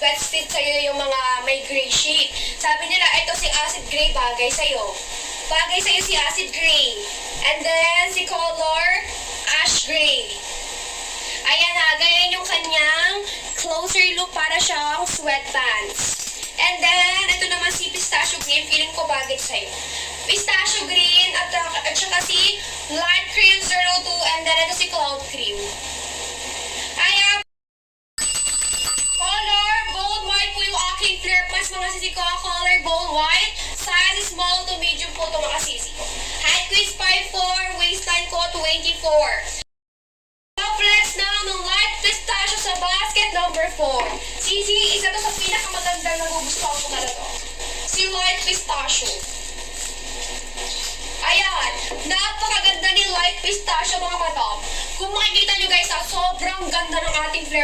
best fit sa'yo yung mga may gray shade. Sabi nila, ito si acid gray bagay sa'yo. Bagay sa'yo si acid gray. And then, si color, ash gray. Ayan na, ganyan yung kanyang closer look para siyang sweatpants. And then, ito naman si pistachio green. Feeling ko bagay sa'yo. Pistachio green at saka si light cream 02 and then ito si cloud cream. Ayan. Color, bold white po yung aking flare pants mga sisi ko. Color, bold white. Size small to medium po ito mga sisi ko. Height ko is 5'4", waistline ko 24. Flex na ng light pistachio sa basket number 4. Sisi, isa to sa pinakamagandang nagugustuhan ko talaga. Si light pistachio. Ayan, napakaganda ni light pistachio mga madam. Kung makikita nyo guys, sobrang ganda ng ating flare.